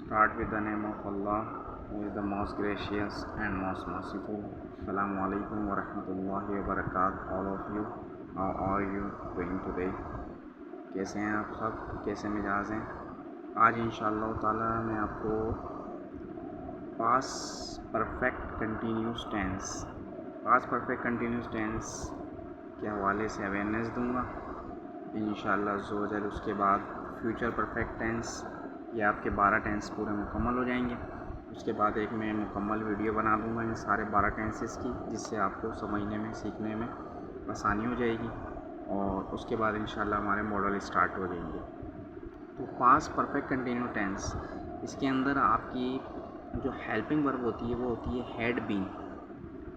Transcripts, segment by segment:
Start with the name of Allah, who is the most gracious and most merciful. Assalamu alaikum wa rahmatullahi wa barakatuh. All of you, how are you doing today? कैसे हैं आप सब, कैसे मिजाज हैं? आज इंशाअल्लाह ताला मैं आपको पास्ट परफेक्ट कंटिन्यूस टेंस के हवाले से अवेयरनेस दूंगा इंशाअल्लाह ज़ोजल। उसके बाद फ्यूचर परफेक्ट टेंस, ये आपके 12 टेंस पूरे मुकम्मल हो जाएंगे। उसके बाद एक मैं मुकम्मल वीडियो बना दूंगा इन सारे 12 टेंसेस की, जिससे आपको समझने में सीखने में आसानी हो जाएगी। और उसके बाद इंशाल्लाह हमारे मॉडल स्टार्ट हो जाएंगे। तो पास्ट परफेक्ट कंटिन्यू टेंस, इसके अंदर आपकी जो हेल्पिंग वर्ब होती है वो होती है हैड बीन।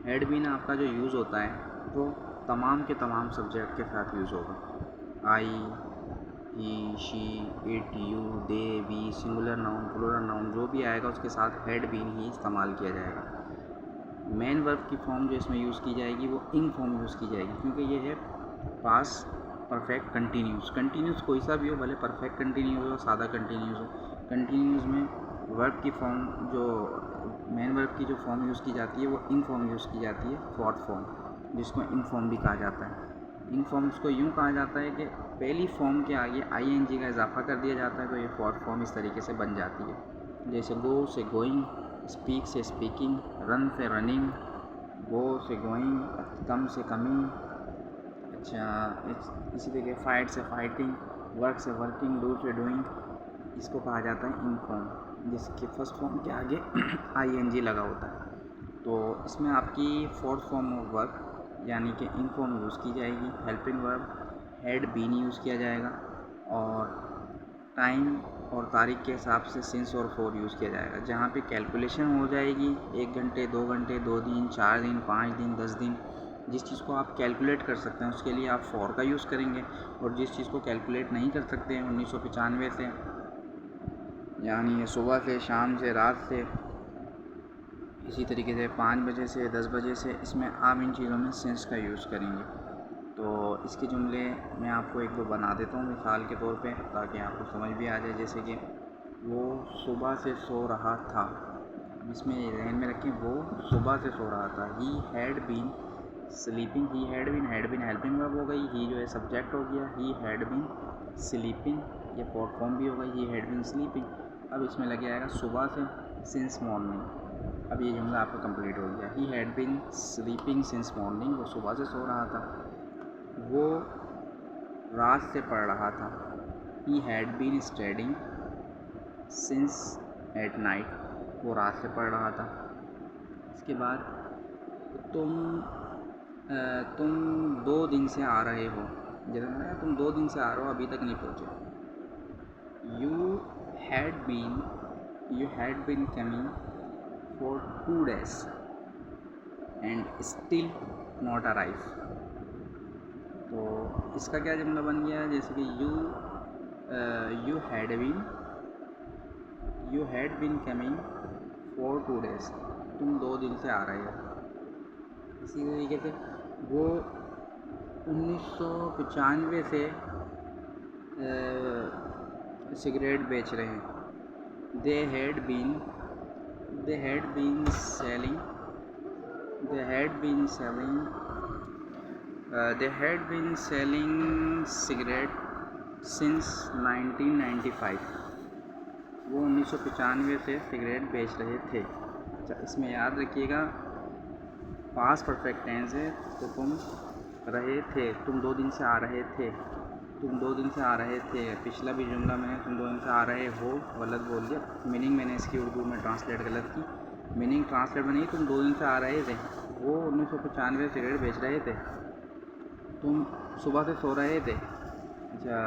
हैड बीन आपका जो यूज़ होता है वो तमाम के तमाम सब्जेक्ट के साथ यूज़ होगा। I, he, she, it, you, they, we, singular noun, plural noun जो भी आएगा उसके साथ हैड बीन ही इस्तेमाल किया जाएगा। मेन वर्ब की फॉर्म जो इसमें यूज़ की जाएगी वो इन फॉर्म यूज़ की जाएगी, क्योंकि ये है पास्ट परफेक्ट कंटिन्यूस कोई सा भी हो, भले परफेक्ट कंटिन्यूस हो सादा कंटिन्यूस हो। कंटिन्यूस में वर्ब की फॉर्म, जो मेन वर्ब की जो फॉर्म यूज़ की जाती है वो इन फॉर्म यूज़ की जाती है, फोर्थ फॉर्म, जिसको इन फॉर्म भी कहा जाता है। इन फॉर्म्स को यूँ कहा जाता है कि पहली फॉर्म के आगे आईएनजी का इजाफा कर दिया जाता है तो ये फोर्थ फॉर्म इस तरीके से बन जाती है। जैसे गो से गोइंग, स्पीक से स्पीकिंग, रन से रनिंग, गो से गोइंग, कम से कमिंग, इसी तरीके फाइट से फाइटिंग, वर्क से वर्किंग, डू से डूइंग, इसको कहा जाता है इन फॉर्म, जिसके फर्स्ट फॉर्म के आगे आईएनजी लगा होता है। तो इसमें आपकी फोर्थ फॉर्म ऑफ वर्क यानी कि इन फॉर्म यूज़ की जाएगी। Helping verb had been use किया जाएगा और टाइम और तारीख के हिसाब से सिंस और फॉर यूज़ किया जाएगा। जहाँ पे कैलकुलेशन हो जाएगी 1 घंटे, 2 घंटे, 2 दिन, 4 दिन, 5 दिन, 10 दिन, जिस चीज़ को आप कैलकुलेट कर सकते हैं उसके लिए आप फॉर का यूज़ करेंगे। और जिस चीज़ को कैलकुलेट नहीं कर सकते हैं 1995 से, यानी सुबह से, शाम से, रात से, इसी तरीके से 5 बजे से 10 बजे से, इसमें आप इन चीज़ों में सेंस का यूज़ करेंगे। तो इसके जुमले मैं आपको 1-2 बना देता हूँ मिसाल के तौर पे, ताकि आपको समझ भी आ जाए। जैसे कि वो सुबह से सो रहा था, इसमें ध्यान में रखें वो सुबह से सो रहा था। He had been sleeping, he had been helping verb हो गई, ही जो है सब्जेक्ट हो गया, ही हैड बीन स्लीपिंग, ये फोर्थ फॉर्म भी हो गई, ही हैड बीन स्लीपिंग। अब इसमें लग जाएगा सुबह से, सिंस मॉर्निंग। अब ये जुमला आपका कंप्लीट हो गया। He had been sleeping since morning, वो सुबह से सो रहा था। वो रात से पढ़ रहा था। He had been studying since at night, वो रात से पढ़ रहा था। इसके बाद तुम 2 दिन से आ रहे हो, जैसे मैंने तुम 2 दिन से आ रहे हो, अभी तक नहीं पहुँचे। You had been coming for 2 days and still not arrive। तो इसका क्या जुमला बन गया, जैसे कि you had been coming for 2 days, तुम 2 दिन से आ रहे हो। इसी तरीके से वो 1995 से सिगरेट बेच रहे हैं। They had been selling cigarette since 1995, वो 1995 से सिगरेट बेच रहे थे। अच्छा, इसमें याद रखिएगा पास्ट परफेक्ट टेंस है, तो तुम रहे थे, तुम 2 दिन से आ रहे थे, तुम 2 दिन से आ रहे थे। पिछला भी जुमला मैंने तुम 2 दिन से आ रहे हो गलत बोल दिया, मीनिंग मैंने इसकी उर्दू में ट्रांसलेट गलत की। मीनिंग ट्रांसलेट बनी, तुम 2 दिन से आ रहे थे, वो 1995 सिगरेट बेच रहे थे, तुम सुबह से सो रहे थे। अच्छा,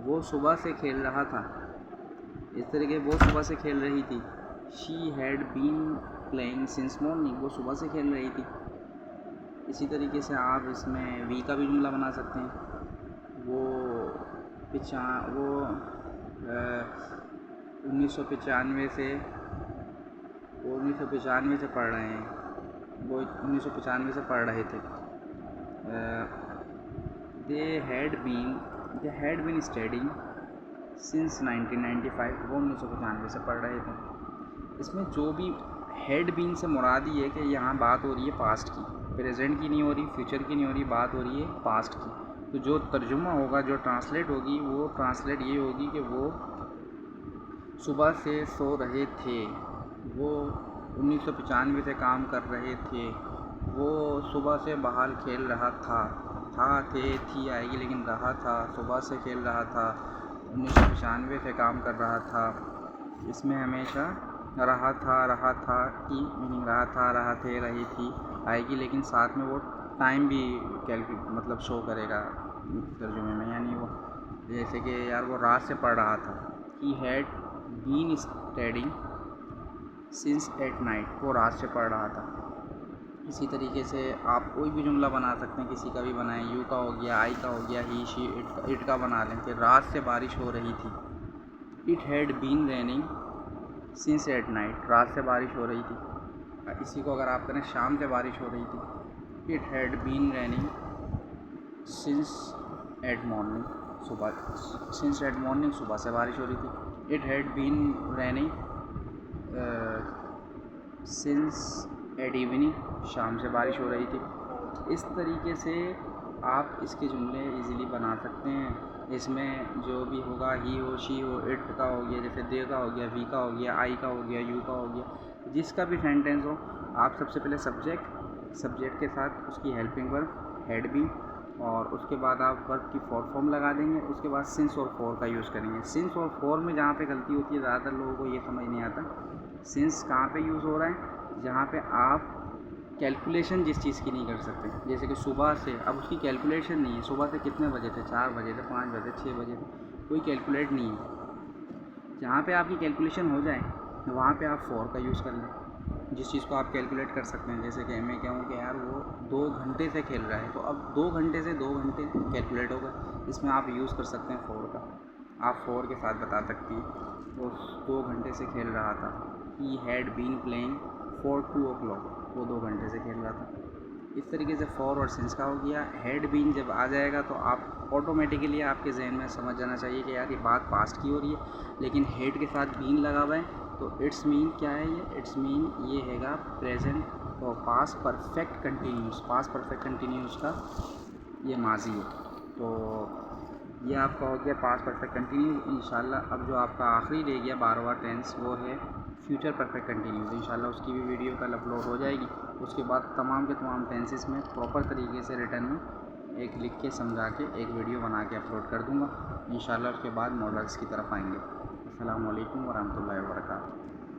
वो सुबह से खेल रहा था, इस तरीके वो सुबह से खेल रही थी। She had been playing since morning, वो सुबह से खेल रही थी। इसी तरीके से आप इसमें वी का भी जुमला बना सकते हैं। वो 1995 से पढ़ रहे हैं, वो 1995 से पढ़ रहे थे। They had been studying since 1995, वो 1995 से पढ़ रहे थे। इसमें जो भी हैड बीन से मुराद ये है कि यहाँ बात हो रही है पास्ट की, प्रेजेंट की नहीं हो रही, फ्यूचर की नहीं हो रही, बात हो रही है पास्ट की। तो जो तर्जुमा होगा, जो ट्रांसलेट होगी, वो ट्रांसलेट ये होगी कि वो सुबह से सो रहे थे, वो 1995 से काम कर रहे थे, वो सुबह से बाहर खेल रहा था थे थी आएगी लेकिन रहा था, सुबह से खेल रहा था, 1995 से काम कर रहा था। इसमें हमेशा रहा था की मीनिंग रहा थे, रही थी आएगी, लेकिन साथ में वो टाइम भी मतलब शो करेगा तर्जुमे में। यानी वो जैसे कि यार वो रात से पढ़ रहा था, he had been studying since at night, वो रात से पढ़ रहा था। इसी तरीके से आप कोई भी जुमला बना सकते हैं, किसी का भी बनाएं। यू का हो गया, आई का हो गया, ही शी इट का बना लें कि रात से बारिश हो रही थी। It had been raining since at night, रात से बारिश हो रही थी। इसी को अगर आप करें, शाम से बारिश हो रही थी। It had been raining since at morning, सुबह सिंस एट मॉर्निंग, सुबह से बारिश हो रही थी। It had been raining since at evening, शाम से बारिश हो रही थी। इस तरीके से आप इसके जुमले इजीली बना सकते हैं। इसमें जो भी होगा, ही हो, शी हो, इट का हो गया, जैसे दे का हो गया, वी का हो गया, आई का हो गया, यू का हो गया, जिसका भी सेंटेंस हो, आप सबसे पहले सब्जेक्ट के साथ उसकी हेल्पिंग वर्ब हैड बीन, और उसके बाद आप वर्ब की फॉर्म लगा देंगे। उसके बाद सिंस और फॉर का यूज़ करेंगे। सिंस और फॉर में जहाँ पे गलती होती है, ज़्यादातर लोगों को ये समझ नहीं आता, सिंस कहाँ पे यूज़ हो रहा है, जहाँ पे आप कैलकुलेशन जिस चीज़ की नहीं कर सकते। जैसे कि सुबह से, अब उसकी कैलकुलेशन नहीं है, सुबह से कितने बजे थे, 4 बजे थे, 5 बजे, 6 बजे थे, कोई कैलकुलेट नहीं है। जहाँ पे आपकी कैलकुलेशन हो जाए, वहाँ पे आप फॉर का यूज़ कर लें, जिस चीज़ को आप कैलकुलेट कर सकते हैं। जैसे कि मैं कहूँ कि यार वो 2 घंटे से खेल रहा है, तो अब 2 घंटे से 2 घंटे कैलकुलेट होगा, इसमें आप यूज़ कर सकते हैं फॉर का। आप फॉर के साथ बता सकती हैं वो 2 घंटे से खेल रहा था। He had been playing for 2 o'clock, वो 2 घंटे से खेल रहा था। इस तरीके से फॉर और सिंस का हो गया। हैड बीन जब आ जाएगा तो आप ऑटोमेटिकली आपके जहन में समझ जाना चाहिए कि यार ये बात पास्ट की हो रही है, लेकिन हैड के साथ बीन लगा हुआ है, तो इट्स मीन क्या है ये, इट्स मीन ये हैगा प्रेजेंट और past perfect continuous. Past perfect continuous का ये माजी है, तो ये आपका हो गया पास्ट परफेक्ट कंटिन्यूस। इंशाल्लाह अब जो आपका आखिरी रह गया 12वां टेंस, वो है फ्यूचर परफेक्ट कंटिन्यूस। इंशाल्लाह उसकी भी वीडियो कल अपलोड हो जाएगी। उसके बाद तमाम के तमाम टेंसेस में प्रॉपर तरीके से रिटर्न में एक लिख के समझा के एक वीडियो बना के अपलोड कर दूँगा। इंशाल्लाह उसके बाद मॉडल्स की तरफ आएंगे। अस्सलामु अलैकुम वरहमतुल्लाहि वबरकातुहू।